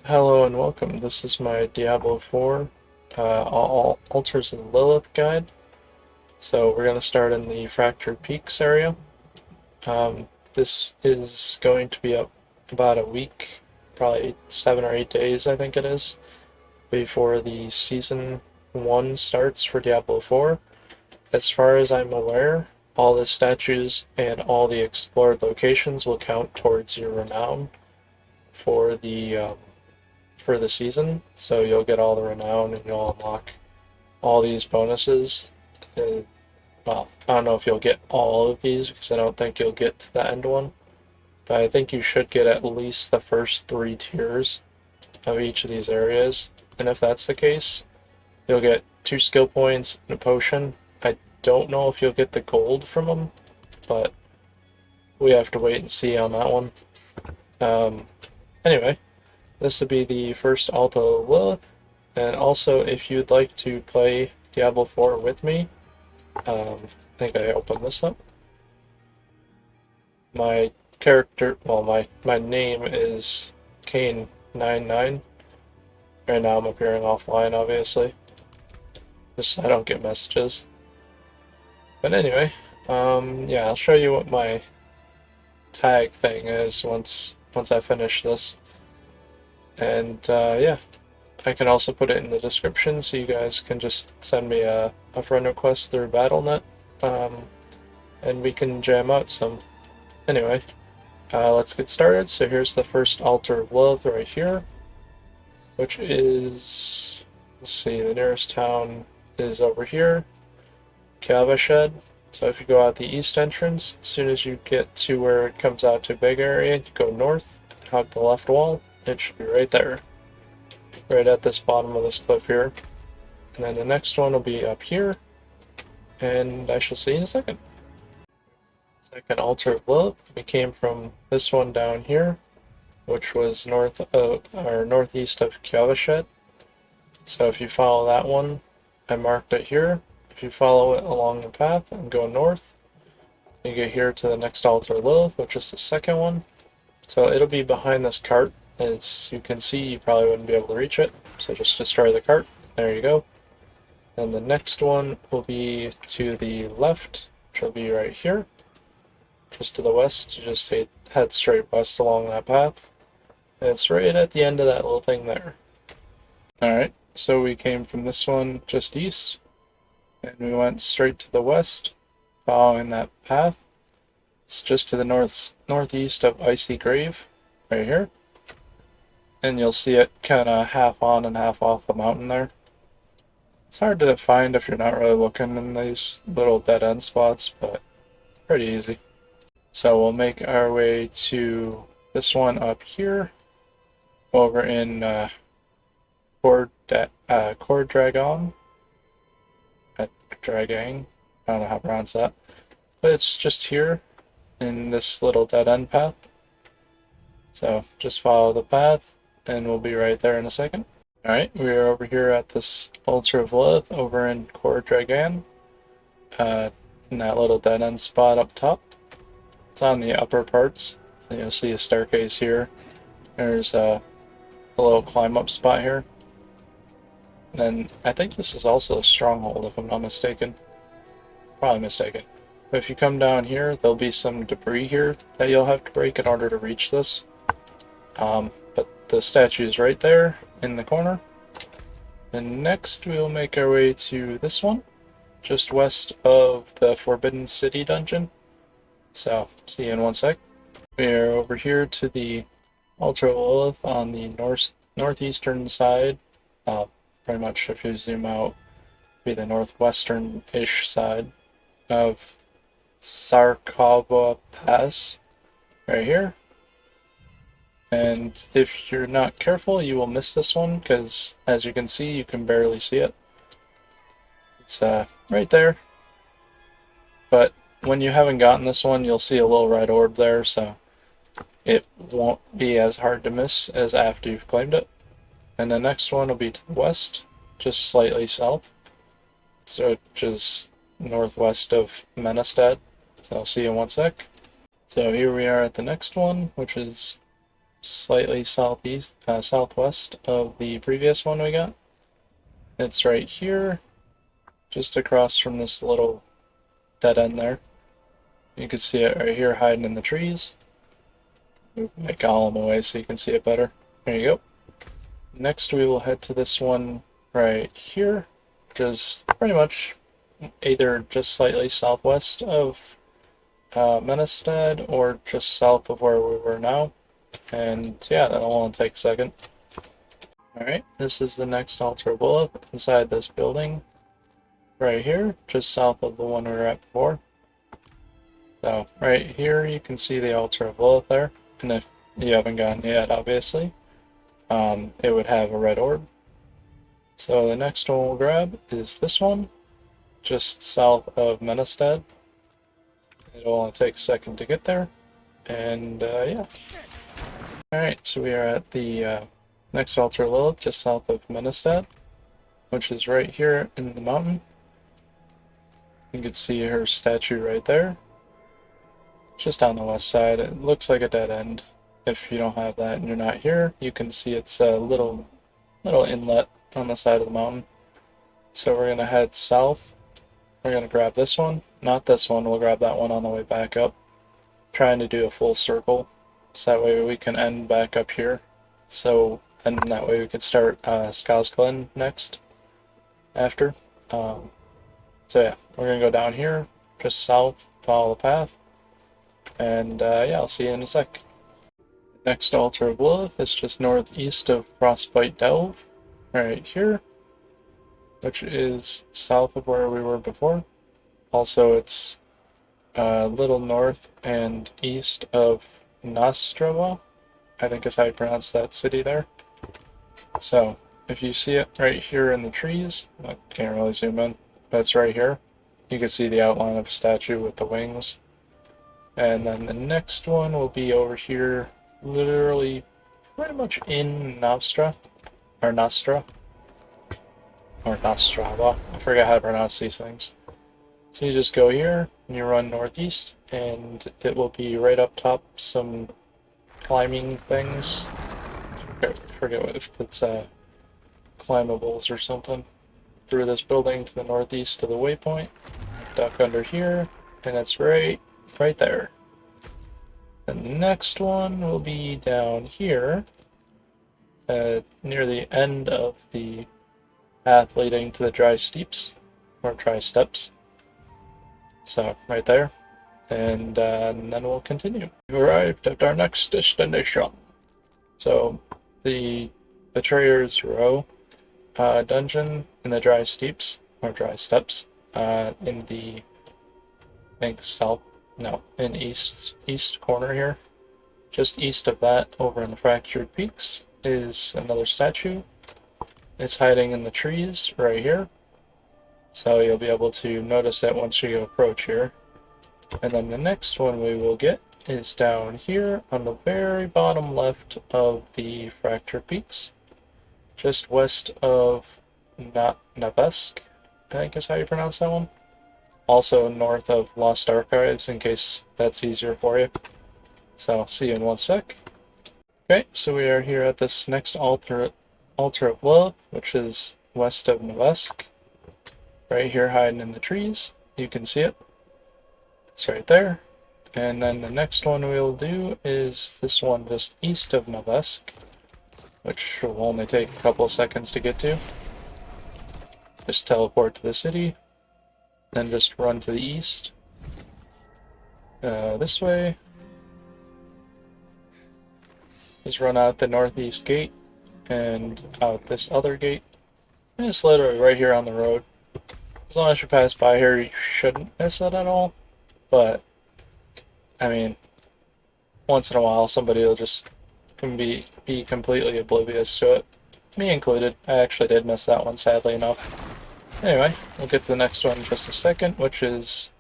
Hello and welcome. This is my Diablo 4 Alters of Lillith guide. So we're going to start in the Fractured Peaks area. This is going to be up about a week, probably 7 or 8 days I think it is, before the Season 1 starts for Diablo 4. As far as I'm aware, all the statues and all the explored locations will count towards your renown for the season, so you'll get all the renown and you'll unlock all these bonuses. Well, I don't know if you'll get all of these because I don't think you'll get to the end one, but I think you should get at least the first 3 tiers of each of these areas, and if that's the case, you'll get 2 skill points and a potion. I don't know if you'll get the gold from them, but we have to wait and see on that one. Anyway, this would be the first Alters of Lillith, and also if you'd like to play Diablo 4 with me, I think I opened this up. My character, well, my name is Kane99. Right now I'm appearing offline, obviously, just so I don't get messages. But anyway, yeah, I'll show you what my tag thing is once I finish this. And yeah, I can also put it in the description so you guys can just send me a friend request through Battle.net, and we can jam out some. Anyway, let's get started. So here's the first Altar of Lillith right here, which is, let's see, the nearest town is over here, Calvashed. So if you go out the east entrance, as soon as you get to where it comes out to a big area, you go north, hug the left wall. It should be right there, right at this bottom of this cliff here. And then the next one will be up here, and I shall see you in a second. Second Altar of Lillith, we came from this one down here, which was northeast of Calvashed. So if you follow that one, I marked it here. If you follow it along the path and go north, you get here to the next Altar of Lillith, which is the second one. So it'll be behind this cart. As you can see, you probably wouldn't be able to reach it, so just destroy the cart. There you go. And the next one will be to the left, which will be right here. Just to the west, you just head straight west along that path. And it's right at the end of that little thing there. Alright, so we came from this one just east, and we went straight to the west, following that path. It's just to the northeast of Icy Grave, right here. And you'll see it kind of half on and half off the mountain there. It's hard to find if you're not really looking in these little dead end spots, but pretty easy. So we'll make our way to this one up here, over in Cord Dragon. Dragang, I don't know how to pronounce that, but it's just here in this little dead end path. So just follow the path, and we'll be right there in a second. Alright, we are over here at this Altar of Lillith over in Cord Dragan, in that little dead end spot up top. It's on the upper parts, so you'll see a staircase here. There's a little climb up spot here. And then I think this is also a stronghold if I'm not mistaken. Probably mistaken. But if you come down here, there'll be some debris here that you'll have to break in order to reach this. But the statue is right there in the corner. And next we'll make our way to this one, just west of the Forbidden City dungeon. So, see you in one sec. We are over here to the Altar of Lillith on the northeastern side. Pretty much if you zoom out, be the northwestern-ish side of Sarkova Pass, right here. And if you're not careful, you will miss this one, because as you can see, you can barely see it. It's right there. But when you haven't gotten this one, you'll see a little red orb there, so it won't be as hard to miss as after you've claimed it. And the next one will be to the west, just slightly south. So just northwest of Menestad. So I'll see you in one sec. So here we are at the next one, which is slightly southwest of the previous one we got. It's right here, just across from this little dead end there. You can see it right here hiding in the trees. Make golem away so you can see it better. There you go. Next we will head to this one right here, which is pretty much either just slightly southwest of Menestad or just south of where we were now. And yeah, that'll only take a second. Alright, this is the next Altar of Lillith inside this building right here, just south of the one we were at before. So right here you can see the Altar of Lillith there, and if you haven't gotten it yet, obviously, it would have a red orb. So the next one we'll grab is this one, just south of Menestad. It'll only take a second to get there, and yeah. Alright, so we are at the next Altar of Lillith, just south of Menestad, which is right here in the mountain. You can see her statue right there. Just on the west side. It looks like a dead end. If you don't have that and you're not here, you can see it's a little inlet on the side of the mountain. So we're gonna head south. We're gonna grab this one, not this one. We'll grab that one on the way back up. Trying to do a full circle, so that way we can end back up here. So and that way we can start Skazglen next. After. So yeah, we're gonna go down here, just south, follow the path. And yeah, I'll see you in a sec. Next Altar of Lillith is just northeast of Frostbite Delve, right here, which is south of where we were before. Also, it's a little north and east of Nostrava, I think is how you pronounce that city there. So, if you see it right here in the trees, I can't really zoom in, but it's right here. You can see the outline of a statue with the wings. And then the next one will be over here, literally pretty much in Nostra, or Nostrava. I forget how to pronounce these things. So you just go here, and you run northeast, and it will be right up top some climbing things. I forget if it's climbables or something. Through this building to the northeast of the waypoint. Duck under here, and it's right there. The next one will be down here, near the end of the path leading to the dry steeps, or dry steps. So, right there. And then we'll continue. We've arrived at our next destination. So, the Betrayer's Row dungeon in the dry steeps, or dry steps, in the, I think, in east corner here. Just east of that, over in the Fractured Peaks, is another statue. It's hiding in the trees right here. So you'll be able to notice it once you approach here. And then the next one we will get is down here on the very bottom left of the Fractured Peaks. Just west of Navesk, I think is how you pronounce that one. Also north of Lost Archives, in case that's easier for you. So, see you in one sec. Okay, so we are here at this next Altar of Lillith, which is west of Navesk. Right here hiding in the trees. You can see it. It's right there. And then the next one we'll do is this one just east of Navesk, which will only take a couple of seconds to get to. Just teleport to the city. Then just run to the east. This way. Just run out the northeast gate and out this other gate. And it's literally right here on the road. As long as you pass by here, you shouldn't miss it at all. But, I mean, once in a while somebody will just be completely oblivious to it. Me included. I actually did miss that one, sadly enough. Anyway, we'll get to the next one in just a second, which is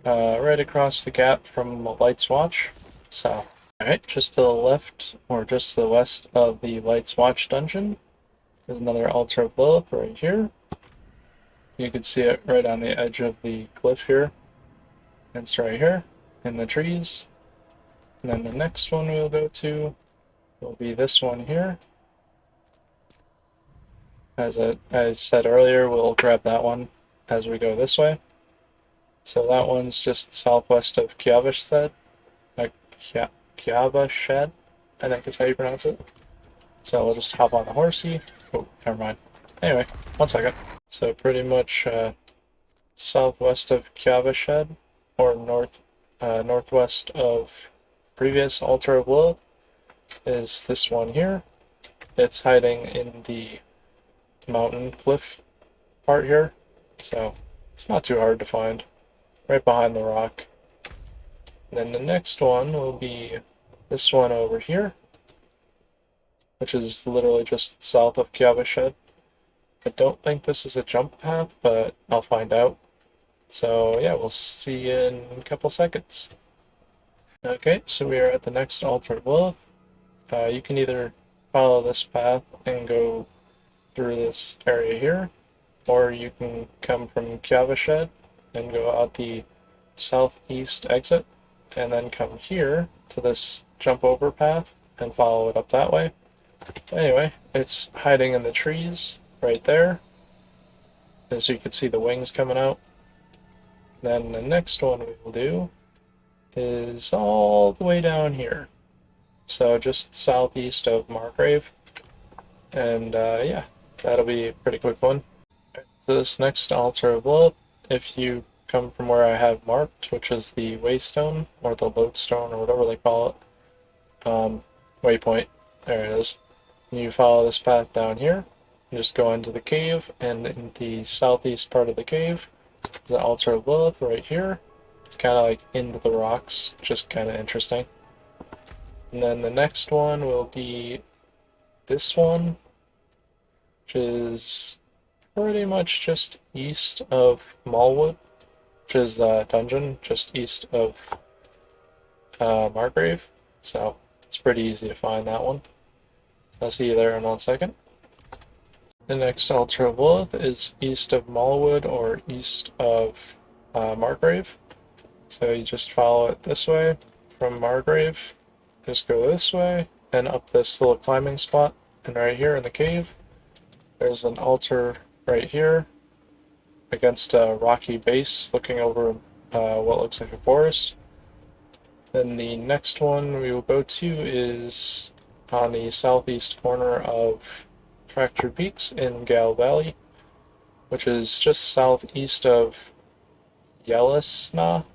right across the gap from the Light's Watch. So, alright, just to the left, or just to the west of the Light's Watch dungeon, there's another Altar of Lillith right here. You can see it right on the edge of the cliff here. It's right here, in the trees. And then the next one we'll go to will be this one here. As I said earlier, we'll grab that one as we go this way. So that one's just southwest of Kjaveshed, Kjaveshed, I think is how you pronounce it. So we'll just hop on the horsey. Oh, never mind. Anyway, 1 second. So pretty much southwest of Kjaveshed, or northwest of previous Altar of Lillith, is this one here. It's hiding in the mountain cliff part here, so it's not too hard to find. Right behind the rock. And then the next one will be this one over here, which is literally just south of Kjaveshed. I don't think this is a jump path, but I'll find out. So yeah, we'll see you in a couple seconds. Okay, so we are at the next Altar of Lillith. You can either follow this path and go through this area here, or you can come from Kjaveshed and go out the southeast exit, and then come here to this jump over path and follow it up that way. Anyway, it's hiding in the trees right there, as you can see the wings coming out. Then the next one we will do is all the way down here, so just southeast of Margrave, and yeah, that'll be a pretty quick one. So this next Altar of Lillith, if you come from where I have marked, which is the Waystone, or the Lodestone, or whatever they call it, waypoint, there it is. You follow this path down here, you just go into the cave, and in the southeast part of the cave, the Altar of Lillith right here. It's kind of like into the rocks, just kind of interesting. And then the next one will be this one, which is pretty much just east of Mallwood, which is the dungeon just east of Margrave. So it's pretty easy to find that one. So I'll see you there in 1 second. The next Altar of Lillith is east of Mallwood, or east of Margrave. So you just follow it this way from Margrave. Just go this way and up this little climbing spot. And right here in the cave, there's an altar right here against a rocky base looking over what looks like a forest. Then the next one we will go to is on the southeast corner of Fractured Peaks in Gal Valley, which is just southeast of Yellisna.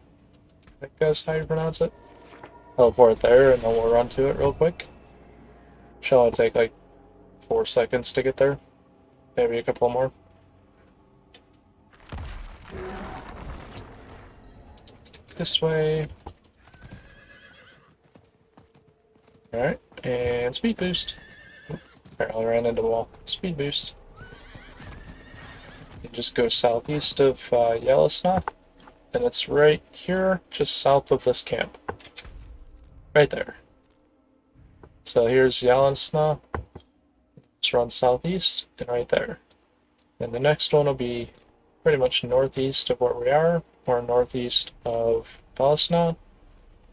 I think that's how you pronounce it. Teleport there, and then we'll run to it real quick. Should only take like 4 seconds to get there. Maybe a couple more. This way. Alright, and speed boost. Apparently ran into the wall. Speed boost. You just go southeast of Yellisna, and it's right here, just south of this camp. Right there. So here's Yellisna. Just run southeast, and right there. And the next one will be pretty much northeast of where we are, or northeast of Yellisna.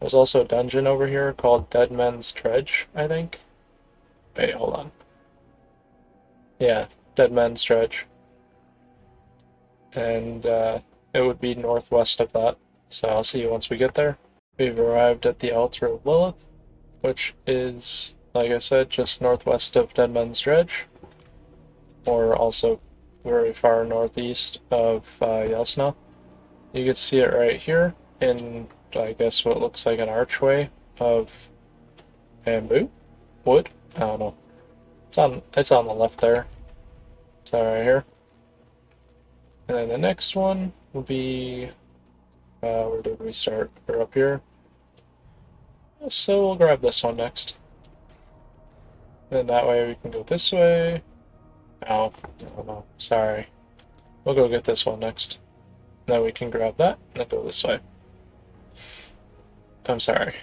There's also a dungeon over here called Dead Men's Dredge, I think. Wait, hold on. Yeah, Dead Men's Dredge. And it would be northwest of that. So I'll see you once we get there. We've arrived at the Altar of Lillith, which is, like I said, just northwest of Dead Men's Dredge, or also very far northeast of Yellisna. You can see it right here in, I guess, what looks like an archway of bamboo? Wood? I don't know. It's on the left there. So right here. And then the next one will be, where did we start? We're up here. So we'll grab this one next. Then that way we can go this way. Oh, no, sorry. We'll go get this one next. Then we can grab that and then go this way. I'm sorry.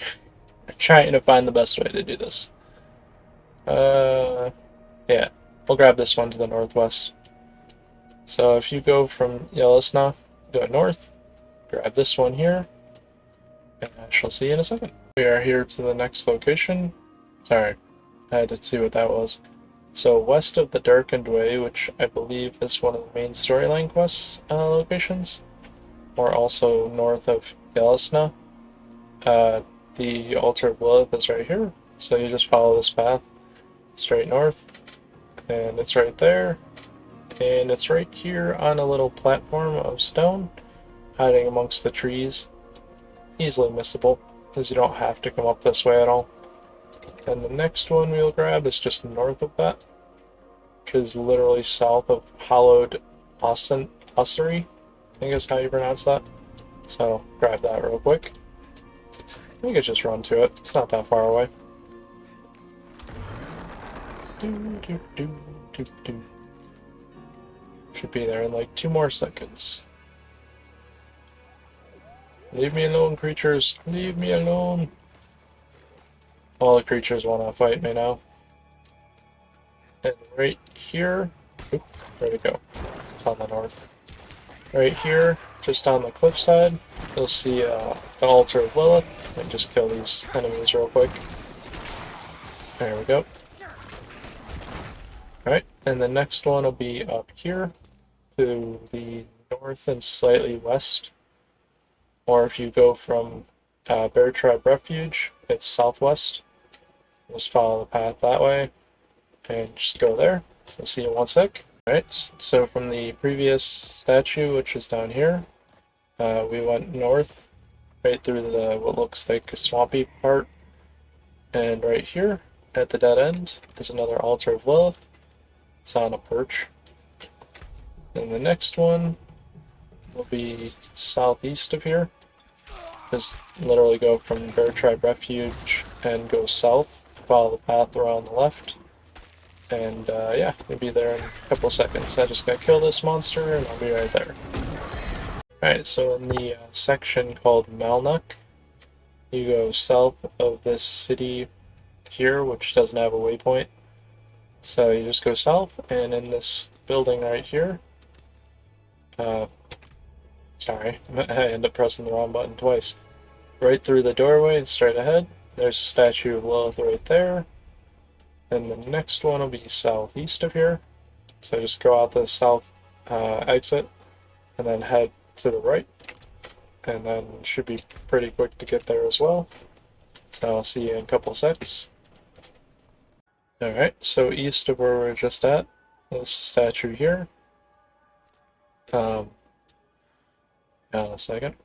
I'm trying to find the best way to do this. Yeah, we'll grab this one to the northwest. So if you go from Yellisna, go north, grab this one here, and I shall see you in a second. We are here to the next location. Sorry, I had to see what that was. So west of the Darkened Way, which I believe is one of the main storyline quests locations, or also north of Galisna, the Altar of Lillith is right here. So you just follow this path straight north, and it's right there. And it's right here on a little platform of stone, hiding amongst the trees. Easily missable, because you don't have to come up this way at all. And the next one we'll grab is just north of that, which is literally south of Hallowed Ossuary, I think is how you pronounce that. So grab that real quick. We could just run to it, it's not that far away. Should be there in like 2 more seconds. Leave me alone, creatures. Leave me alone. All the creatures want to fight me now. And right here... Oop, where'd it go? It's on the north. Right here, just on the cliffside, you'll see the Altar of Lillith. Let me just kill these enemies real quick. There we go. Alright, and the next one will be up here to the north and slightly west. Or if you go from Bear Tribe Refuge, it's southwest. Just follow the path that way and just go there. So see you in 1 sec. Alright, so from the previous statue, which is down here, we went north right through the what looks like a swampy part. And right here at the dead end is another Altar of Lillith. It's on a perch. And the next one will be southeast of here. Just literally go from Bear Tribe Refuge and go south, follow the path around the left, and yeah, we'll be there in a couple seconds. I just gotta kill this monster and I'll be right there. Alright, so in the section called Malnuk, you go south of this city here, which doesn't have a waypoint. So you just go south, and in this building right here, sorry, I ended up pressing the wrong button twice. Right through the doorway and straight ahead, there's a statue of Lilith right there. And the next one will be southeast of here. So just go out the south exit, and then head to the right. And then it should be pretty quick to get there as well. So I'll see you in a couple secs. Alright, so east of where we're just at, this statue here. Hang on a second.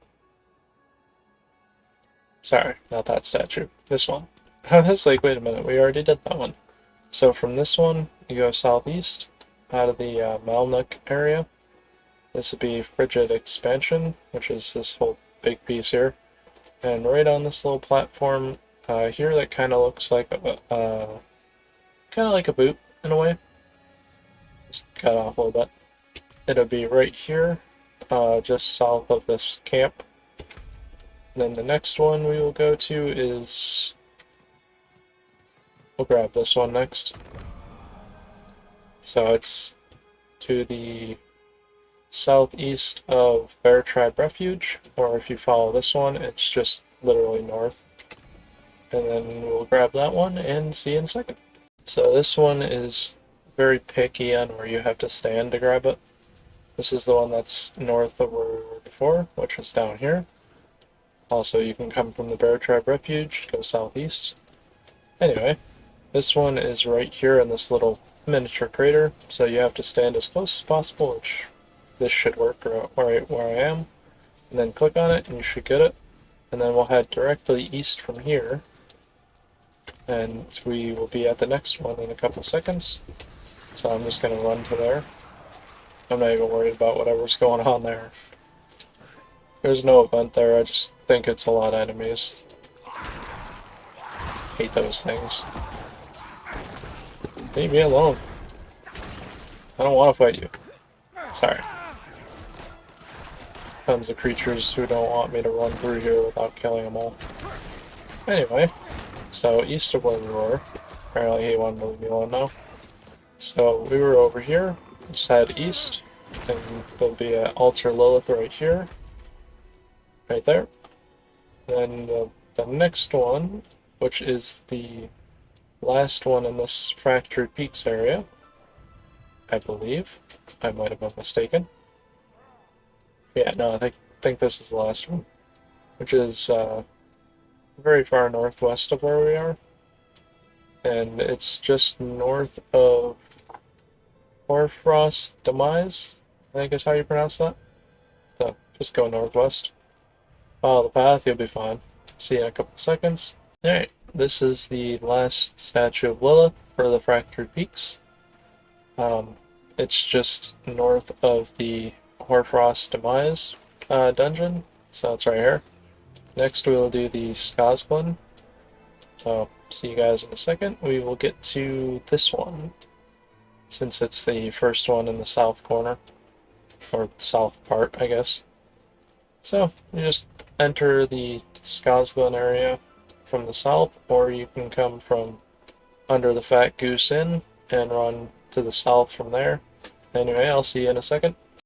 Sorry, not that statue. This one. I was like, wait a minute, we already did that one. So from this one, you go southeast, out of the Malnuk area. This would be Frigid Expansion, which is this whole big piece here. And right on this little platform here that kind of looks like a boot in a way. Just cut off a little bit. It'll be right here, just south of this camp. And then the next one we will go to is... We'll grab this one next. So it's to the southeast of Bear Tribe Refuge, or if you follow this one, it's just literally north. And then we'll grab that one and see you in a second. So this one is very picky on where you have to stand to grab it. This is the one that's north of where we were before, which was down here. Also, you can come from the Bear Tribe Refuge, go southeast. Anyway, this one is right here in this little miniature crater, so you have to stand as close as possible, which this should work right where I am. And then click on it and you should get it. And then we'll head directly east from here. And we will be at the next one in a couple seconds. So I'm just going to run to there. I'm not even worried about whatever's going on there. There's no event there, I just think it's a lot of enemies. Hate those things. Leave me alone. I don't want to fight you. Sorry. Tons of creatures who don't want me to run through here without killing them all. Anyway, so east of where we were. Apparently he wanted to leave me alone now. So we were over here. Let's head east. And there'll be an Altar Lillith right here. Right there. Then the next one, which is the last one in this Fractured Peaks area, I believe. I might have been mistaken. Yeah, no, I think this is the last one, which is very far northwest of where we are, and it's just north of Hoarfrost Demise, I think is how you pronounce that. So just go northwest. Follow the path, you'll be fine. See you in a couple of seconds. Alright, this is the last statue of Lillith for the Fractured Peaks. It's just north of the Hoarfrost Demise dungeon, so it's right here. Next we will do the Skazglin. So see you guys in a second. We will get to this one, since it's the first one in the south corner, or south part, I guess. So you just enter the Skazglin area from the south, or you can come from under the Fat Goose Inn and run to the south from there. Anyway, I'll see you in a second.